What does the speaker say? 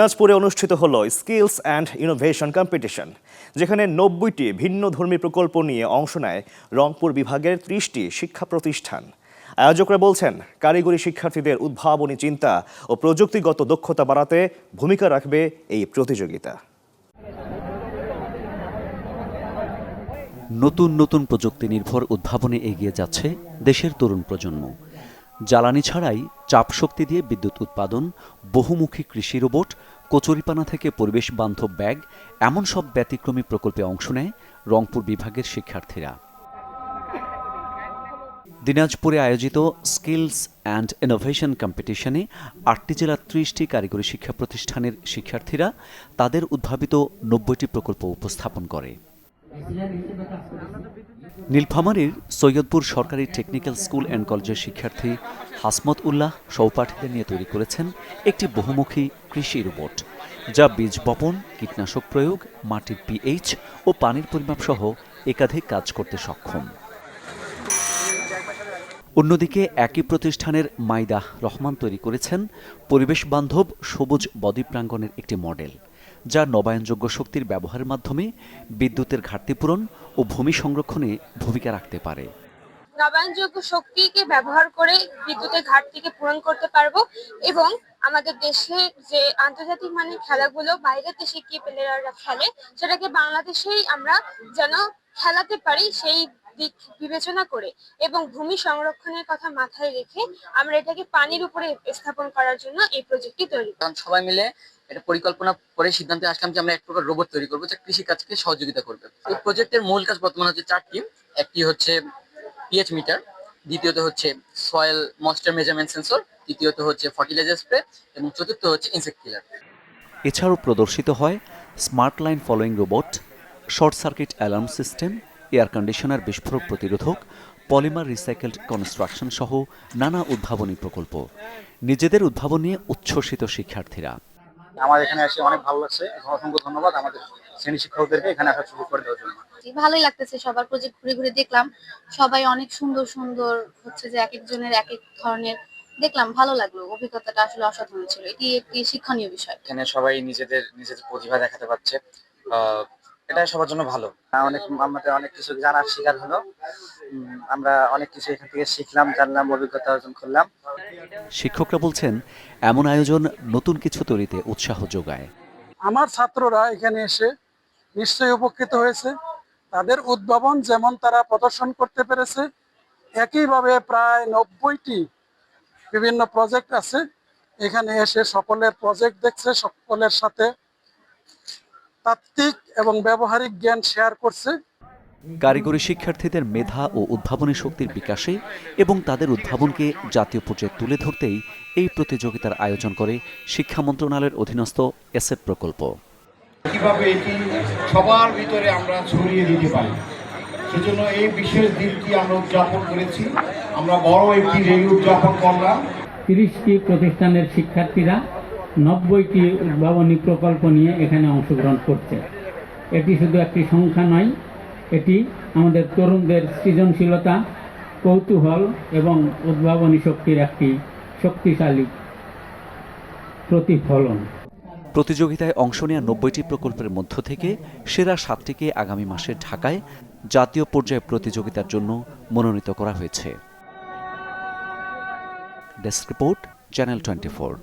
দিনাজপুরে অনুষ্ঠিত হলো স্কিলস অ্যান্ড ইনোভেশন কম্পিটিশন, যেখানে ৯০টি ভিন্নধর্মী প্রকল্প নিয়ে অংশ নেয় রংপুর বিভাগের ৩০টি শিক্ষা প্রতিষ্ঠান। আয়োজকরা বলছেন, কারিগরি শিক্ষার্থীদের উদ্ভাবনী চিন্তা ও প্রযুক্তিগত দক্ষতা বাড়াতে ভূমিকা রাখবে এই প্রতিযোগিতা। নতুন নতুন প্রযুক্তি নির্ভর উদ্ভাবনে এগিয়ে যাচ্ছে দেশের তরুণ প্রজন্ম। জ্বালানি ছাড়াই চাপ শক্তি দিয়ে বিদ্যুৎ উৎপাদন, বহুমুখী কৃষি রোবট, কচুরিপানা থেকে পরিবেশ বান্ধব ব্যাগ, এমন সব ব্যতিক্রমী প্রকল্পে অংশ নেয় রংপুর বিভাগের শিক্ষার্থীরা। দিনাজপুরে আয়োজিত স্কিলস অ্যান্ড ইনোভেশন কম্পিটিশনে ৮টি জেলার ৩০টি কারিগরি শিক্ষা প্রতিষ্ঠানের শিক্ষার্থীরা তাদের উদ্ভাবিত ৯০টি প্রকল্প উপস্থাপন করে। নীলফামারীর সৈয়দপুর সরকারি টেকনিক্যাল স্কুল অ্যান্ড কলেজের শিক্ষার্থী হাসমত উল্লাহ সহপাঠীদের নিয়ে তৈরি করেছেন একটি বহুমুখী কৃষি রোবট, যা বীজ বপন, কীটনাশক প্রয়োগ, মাটির পিএইচ ও পানির পরিমাপ সহ একাধিক কাজ করতে সক্ষম। অন্যদিকে একই প্রতিষ্ঠানের মাইদাহ রহমান তৈরি করেছেন পরিবেশ বান্ধব সবুজ বদ্বীপ প্রাঙ্গণের একটি মডেল, যা নবায়নযোগ্য শক্তির ব্যবহারের মাধ্যমে বিদ্যুতের ঘাটতি পূরণ ও ভূমি সংরক্ষণে ভূমিকা রাখতে পারে। নবায়নযোগ্য শক্তিকে ব্যবহার করে বিদ্যুতের ঘাটতিকে পূরণ করতে পারবো এবং আমাদের দেশে যে আন্তর্জাতিক মানের খেলাগুলো বাইরের দেশে কি প্লেয়াররা খেলে সেটাকে বাংলাদেশেই আমরা যেন খেলাতে পারি সেই দিক বিবেচনা করে এবং ভূমি সংরক্ষণের কথা মাথায় রেখে আমরা এটাকে পানির উপরে স্থাপন করার জন্য এই প্রজেক্টটি তৈরি করি। সবাই মিলে এটা পরিকল্পনা করে সিদ্ধান্তে আসলাম যে আমরা এক প্রকার রোবট তৈরি করবো যা কৃষি কাজকে সহযোগিতা করবে। এই প্রজেক্টের মূল কাজ বর্তমানে হচ্ছে 4টি। একটি হচ্ছে পিএইচ মিটার, দ্বিতীয়ত হচ্ছে সয়েল ময়েশ্চার মেজারমেন্ট সেন্সর, তৃতীয়ত হচ্ছে ফার্টিলাইজার স্প্রে এবং চতুর্থ হচ্ছে ইনসেক্ট কিলার। এছাড়াও প্রদর্শিত হয় smart line following robot, short circuit alarm system, air conditioner বিস্ফোরক প্রতিরোধক, পলিমার রিসাইকেলড কনস্ট্রাকশন সহ নানা উদ্ভাবনী প্রকল্প। নিজেদের উদ্ভাবন নিয়ে উচ্ছ্বসিত শিক্ষার্থীরা। আমার এখানে এসে অনেক ভালো লাগছে। অসংখ্য ধন্যবাদ আমাদের শ্রেণী শিক্ষকদেরকে এখানে আসার সুযোগ করে দেওয়ার জন্য। ভালোই লাগতেছে, সবার প্রজেক্ট ঘুরে ঘুরে দেখলাম, সবাই অনেক সুন্দর সুন্দর হচ্ছে যে এক একজনের এক এক ধরনের দেখলাম, ভালো লাগলো। অভিজ্ঞতাটা আসলে অসাধারণ ছিল। এটি একটি শিক্ষণীয় বিষয়। এখানে সবাই নিজেদের প্রতিভা দেখাতে পারছে, এটা সবার জন্য ভালো। আমাদের অনেক কিছু জানার শিকার হলো, আমরা অনেক কিছু এখান থেকে শিখলাম, জানলাম, অভিজ্ঞতা অর্জন করলাম। শিক্ষকরা বলছেন, এমন আয়োজন নতুন কিছু তৈরিতে উৎসাহ যোগায়। আমার ছাত্ররা এখানে এসে নিশ্চয়ই উপকৃত হয়েছে। তাদের উদ্ভাবন যেমন তারা প্রদর্শন করতে পেরেছে, একইভাবে প্রায় ৯০টি বিভিন্ন প্রজেক্ট আছে। এখানে এসে সকলের প্রজেক্ট দেখছে, সকলের সাথে তাত্ত্বিক এবং ব্যবহারিক জ্ঞান শেয়ার করছে। কারিগরি শিক্ষার্থীদের মেধা ও উদ্ভাবনী শক্তির বিকাশে এবং তাদের উদ্ভাবনকে জাতীয় পর্যায়ে তুলে ধরতেই এই প্রতিযোগিতার আয়োজন করে শিক্ষা মন্ত্রণালয়ের অধীনস্থ এসএফ প্রকল্প। কিভাবে এটি সবার ভিতরে আমরা ছড়িয়ে দিতে পারি, সেজন্য এই বিশেষ দিনটি আমরা উদযাপন করেছি। আমরা বড় একটি র্যালি উদযাপন করলাম। 30টি প্রতিষ্ঠানের শিক্ষার্থীরা 90টি উদ্ভাবনী প্রকল্প নিয়ে এখানে অংশগ্রহণ করছে। এটি শুধু একটি সংখ্যা নয়, এটি আমাদের তরুণদের সৃজনশীলতা, কৌতূহল এবং উদ্ভাবনী শক্তির একটি শক্তিশালী প্রতিফলন। প্রতিযোগিতায় অংশ নেওয়া 90টি প্রকল্পের মধ্য থেকে সেরা 7টিকে আগামী মাসে ঢাকায় জাতীয় পর্যায়ে প্রতিযোগিতার জন্য মনোনীত করা হয়েছে। Desk report, channel 24।